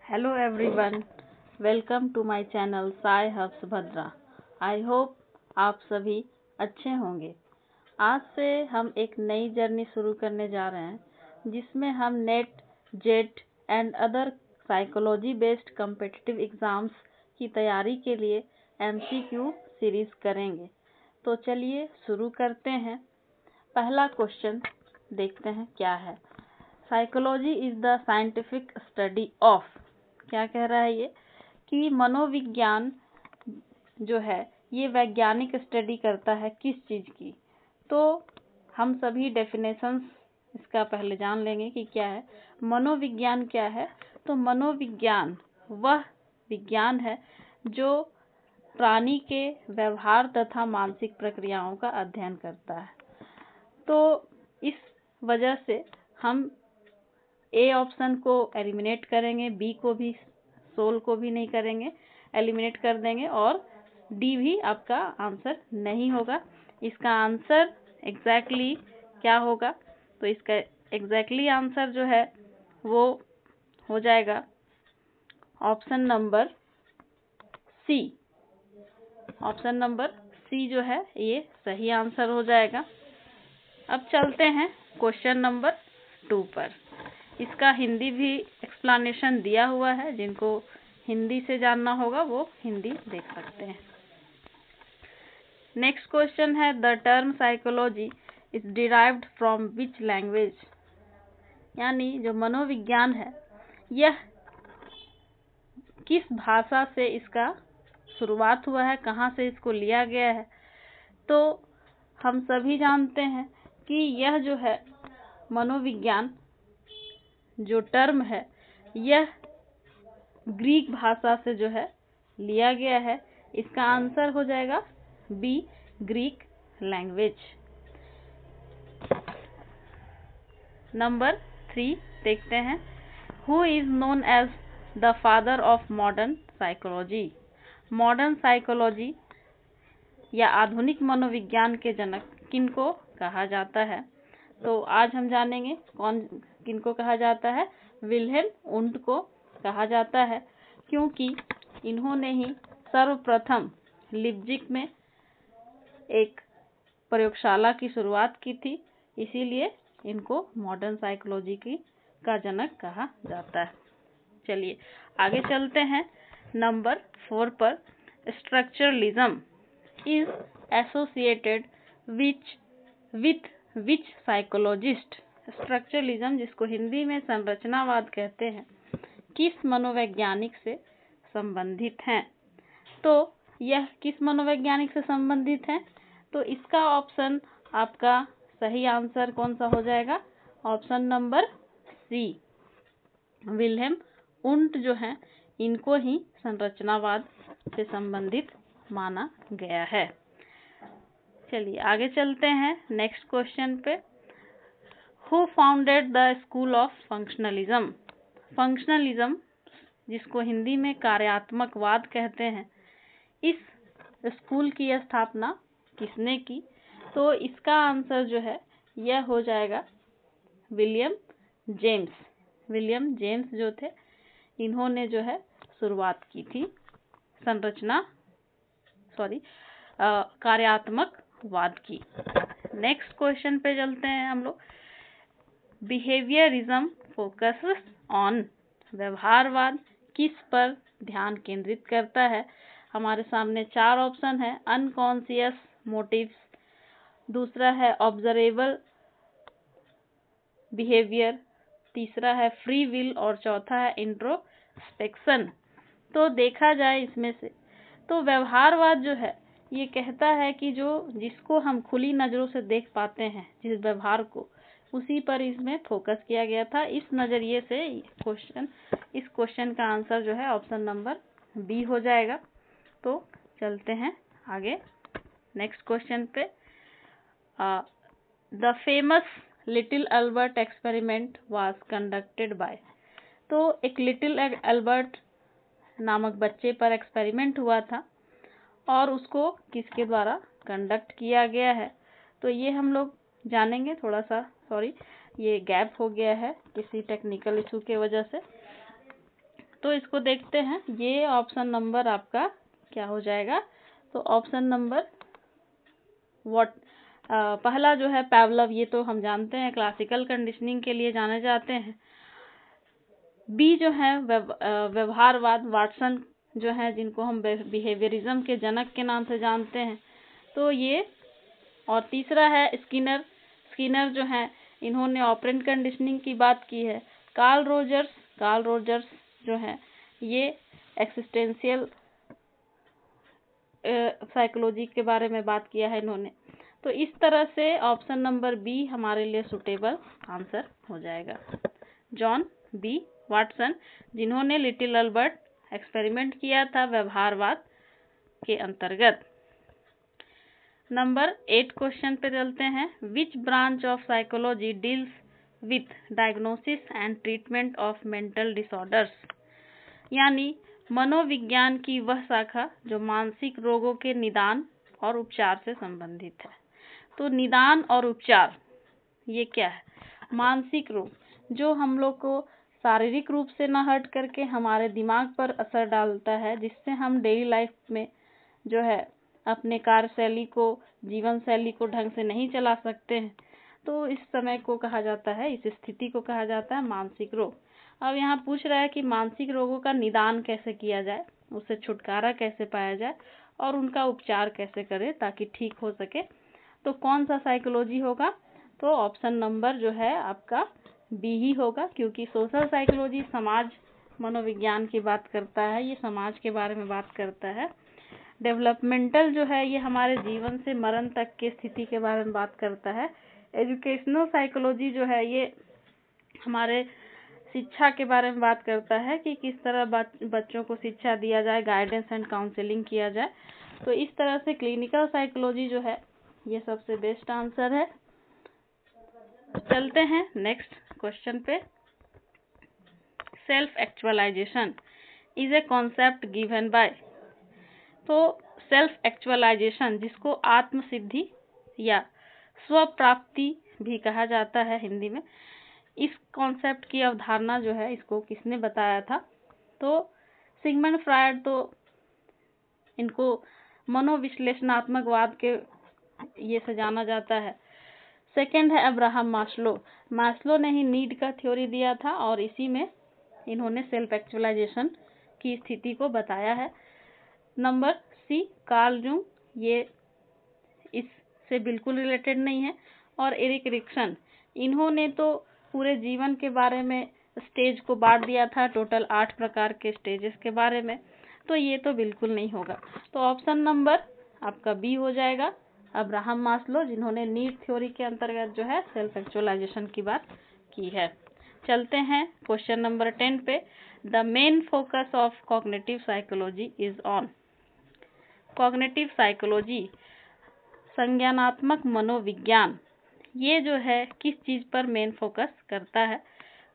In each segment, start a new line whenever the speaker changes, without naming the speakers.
Hello everyone, welcome to my channel Sai Harsh Bhadra. I hope आप सभी अच्छे होंगे। आज से हम एक नई जर्नी शुरू करने जा रहे हैं जिसमें हम net, jet and other psychology based competitive exams की तैयारी के लिए MCQ सीरीज करेंगे। तो चलिए शुरू करते हैं। पहला क्वेश्चन देखते हैं क्या है। Psychology is the scientific study of, क्या कह रहा है ये कि मनोविज्ञान जो है ये वैज्ञानिक स्टडी करता है किस चीज़ की। तो हम सभी डेफिनेशंस इसका पहले जान लेंगे कि क्या है मनोविज्ञान। क्या है तो मनोविज्ञान वह विज्ञान है जो प्राणी के व्यवहार तथा मानसिक प्रक्रियाओं का अध्ययन करता है। तो इस वजह से हम ए ऑप्शन को एलिमिनेट करेंगे, बी को भी, सोल को भी नहीं करेंगे, एलिमिनेट कर देंगे और डी भी आपका आंसर नहीं होगा। इसका आंसर एग्जैक्टली क्या होगा तो इसका एग्जैक्टली आंसर जो है वो हो जाएगा option number C. Option number C जो है ये सही आंसर हो जाएगा। अब चलते हैं क्वेश्चन नंबर 2 पर। इसका हिंदी भी एक्सप्लेनेशन दिया हुआ है, जिनको हिंदी से जानना होगा वो हिंदी देख सकते हैं। नेक्स्ट क्वेश्चन है the term psychology is derived from which language, यानी जो मनोविज्ञान है यह किस भाषा से इसका शुरुआत हुआ है, कहाँ से इसको लिया गया है। तो हम सभी जानते हैं कि यह जो है मनोविज्ञान जो टर्म है यह ग्रीक भाषा से जो है लिया गया है। इसका आंसर हो जाएगा बी, ग्रीक लैंग्वेज। नंबर 3 देखते हैं। Who is known as the father of modern psychology. Modern psychology या आधुनिक मनोविज्ञान के जनक किनको कहा जाता है। तो आज हम जानेंगे किनको कहा जाता है। विल्हेम वुंट को कहा जाता है, क्योंकि इन्होंने ही सर्वप्रथम लिप्जिग में एक प्रयोगशाला की शुरुआत की थी, इसीलिए इनको मॉडर्न साइकोलॉजी का जनक कहा जाता है। चलिए आगे चलते हैं नंबर 4 पर। Structuralism is associated with which psychologist. Structuralism, जिसको हिंदी में संरचनावाद कहते हैं, किस मनोवैज्ञानिक से संबंधित हैं। तो यह किस मनोवैज्ञानिक से संबंधित है तो इसका ऑप्शन आपका सही आंसर कौन सा हो जाएगा, option number C. Wilhelm Wundt जो है इनको ही संरचनावाद से संबंधित माना गया है। चलिए आगे चलते हैं नेक्स्ट क्वेश्चन पे। Who founded the school of functionalism. Functionalism, जिसको हिंदी में कार्यात्मकवाद कहते हैं, इस स्कूल की स्थापना किसने की। तो इसका आंसर जो है यह हो जाएगा विलियम जेम्स। विलियम जेम्स जो थे इन्होंने जो है शुरुआत की थी कार्यात्मकवाद की। नेक्स्ट क्वेश्चन पे चलते हैं हम लोग। Behaviourism focuses on. व्यवहारवाद किस पर ध्यान केंद्रित करता है। हमारे सामने 4 ऑप्शन है। अनकॉन्शियस मोटिव्स, दूसरा है ऑब्जर्वेबल बिहेवियर, तीसरा है फ्री विल और चौथा है इंट्रोस्पेक्शन। तो देखा जाए इसमें से तो व्यवहारवाद जो है ये कहता है कि जिसको हम खुली नजरों से देख पाते हैं, जिस व्यवहार को, उसी पर इसमें फोकस किया गया था। इस नजरिए से इस क्वेश्चन का आंसर जो है ऑप्शन नंबर बी हो जाएगा। तो चलते हैं आगे नेक्स्ट क्वेश्चन पे। The famous little Albert experiment was conducted by. तो एक लिटिल अल्बर्ट नामक बच्चे पर एक्सपेरिमेंट हुआ था और उसको किसके द्वारा कंडक्ट किया गया है। तो ये हम लोग जानेंगे। थोड़ा सा ये गैप हो गया है किसी टेक्निकल इशू के वजह से। तो इसको देखते हैं, ये ऑप्शन नंबर आपका क्या हो जाएगा। तो ऑप्शन नंबर पहला जो है पावलोव, ये तो हम जानते हैं क्लासिकल कंडीशनिंग के लिए जाने जाते हैं। बी जो है व्यवहारवाद, वाटसन जो है जिनको हम बिहेवियरिज्म के जनक के नाम से जानते हैं, तो ये। और तीसरा है स्किनर। स्किनर जो है इन्होंने ऑपरेंट कंडीशनिंग की बात की है। कार्ल रोजर्स जो है ये एक्सिस्टेंशियल साइकोलॉजी के बारे में बात किया है इन्होंने। तो इस तरह से ऑप्शन नंबर बी हमारे लिए सुटेबल आंसर हो जाएगा। जॉन बी वाटसन, जिन्होंने लिटिल अल्बर्ट एक्सपेरिमेंट किया था व्यवहारवाद के अंतर्गत। नंबर 8 क्वेश्चन पे चलते हैं। Which branch of psychology deals with diagnosis and treatment of mental disorders, यानी मनोविज्ञान की वह शाखा जो मानसिक रोगों के निदान और उपचार से संबंधित है। तो निदान और उपचार ये क्या है? मानसिक रोग जो हम लोग को शारीरिक रूप से न हट करके हमारे दिमाग पर असर डालता है, जिससे हम डेली लाइफ में जो है अपने कार्यशैली को, जीवन शैली को ढंग से नहीं चला सकते हैं। तो इस समय को कहा जाता है, इस स्थिति को कहा जाता है मानसिक रोग। अब यहाँ पूछ रहा है कि मानसिक रोगों का निदान कैसे किया जाए, उससे छुटकारा कैसे पाया जाए और उनका उपचार कैसे करें ताकि ठीक हो सके। तो कौन सा साइकोलॉजी होगा? तो ऑप्शन नंबर जो है आपका बी ही होगा, क्योंकि सोशल साइकोलॉजी समाज मनोविज्ञान की बात करता है, ये समाज के बारे में बात करता है। डेवलपमेंटल जो है ये हमारे जीवन से मरण तक की स्थिति के बारे में बात करता है। एजुकेशनल साइकोलॉजी जो है ये हमारे शिक्षा के बारे में बात करता है कि किस तरह बच्चों को शिक्षा दिया जाए, गाइडेंस एंड काउंसलिंग किया जाए। तो इस तरह से क्लिनिकल साइकोलॉजी जो है ये सबसे बेस्ट आंसर है। चलते हैं नेक्स्ट क्वेश्चन पे। Self actualisation is a concept given by. तो सेल्फ एक्चुअलाइजेशन, जिसको आत्म सिद्धि या स्वप्राप्ति भी कहा जाता है हिंदी में, इस कॉन्सेप्ट की अवधारणा जो है इसको किसने बताया था? तो सिगमंड फ्रायड। तो इनको मनोविश्लेषणात्मकवाद के ये से जाना जाता है। सेकंड है अब्राहम मास्लो। मास्लो ने ही नीड का थ्योरी दिया था और इसी में इन्होंने सेल्फ एक्चुअलाइजेशन की स्थिति को बताया है। नंबर सी कार्ल जूंग, ये इससे बिल्कुल रिलेटेड नहीं है। और एरिक रिक्सन, इन्होंने तो पूरे जीवन के बारे में स्टेज को बांट दिया था, टोटल 8 प्रकार के स्टेजेस के बारे में। तो ये तो बिल्कुल नहीं होगा। तो ऑप्शन नंबर आपका बी हो जाएगा, अब्राहम मास्लो, जिन्होंने नीड थ्योरी के अंतर्गत जो है सेल्फ एक्चुअलाइजेशन की बात की है। चलते हैं क्वेश्चन नंबर 10 पे। The main focus of cognitive psychology is on. Cognitive psychology, संज्ञानात्मक मनोविज्ञान, ये जो है किस चीज पर मेन फोकस करता है?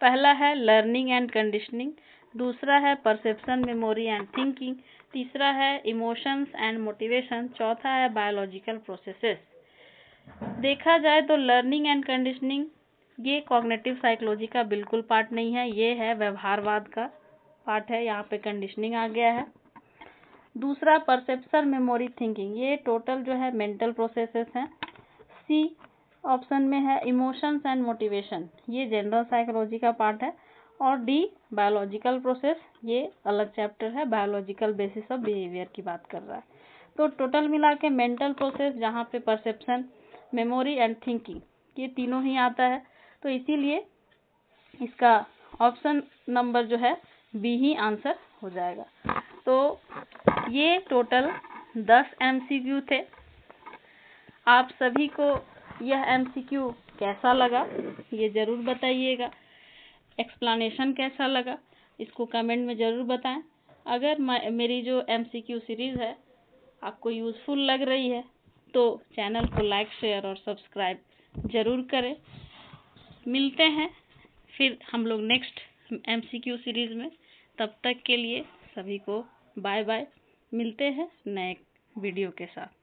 पहला है लर्निंग एंड कंडीशनिंग, दूसरा है परसेप्शन, मेमोरी एंड थिंकिंग, तीसरा है इमोशंस एंड मोटिवेशन, चौथा है बायोलॉजिकल प्रोसेसेस। देखा जाए तो लर्निंग एंड कंडीशनिंग ये कॉग्निटिव साइकोलॉजी का बिल्कुल पार्ट नहीं है, ये है व्यवहारवाद का पार्ट है, यहाँ पे कंडीशनिंग आ गया है। दूसरा परसेप्शन, मेमोरी, थिंकिंग, ये टोटल जो है मेंटल प्रोसेसेस हैं। सी ऑप्शन में है इमोशंस एंड मोटिवेशन, ये जनरल साइकोलॉजी का पार्ट है। और डी बायोलॉजिकल प्रोसेस, ये अलग चैप्टर है, बायोलॉजिकल बेसिस ऑफ बिहेवियर की बात कर रहा है। तो टोटल मिला के मेंटल प्रोसेस, जहाँ पे परसेप्शन, मेमोरी एंड थिंकिंग ये तीनों ही आता है। तो इसीलिए इसका ऑप्शन नंबर जो है बी ही आंसर हो जाएगा। तो ये टोटल 10 MCQ थे। आप सभी को यह MCQ कैसा लगा ये जरूर बताइएगा। एक्सप्लेनेशन कैसा लगा इसको कमेंट में जरूर बताएं। अगर मेरी जो MCQ सीरीज है आपको यूजफुल लग रही है तो चैनल को लाइक, शेयर और सब्सक्राइब जरूर करें। मिलते हैं फिर हम लोग नेक्स्ट MCQ सीरीज में। तब तक के लिए सभी को बाय बाय। मिलते हैं नए वीडियो के साथ।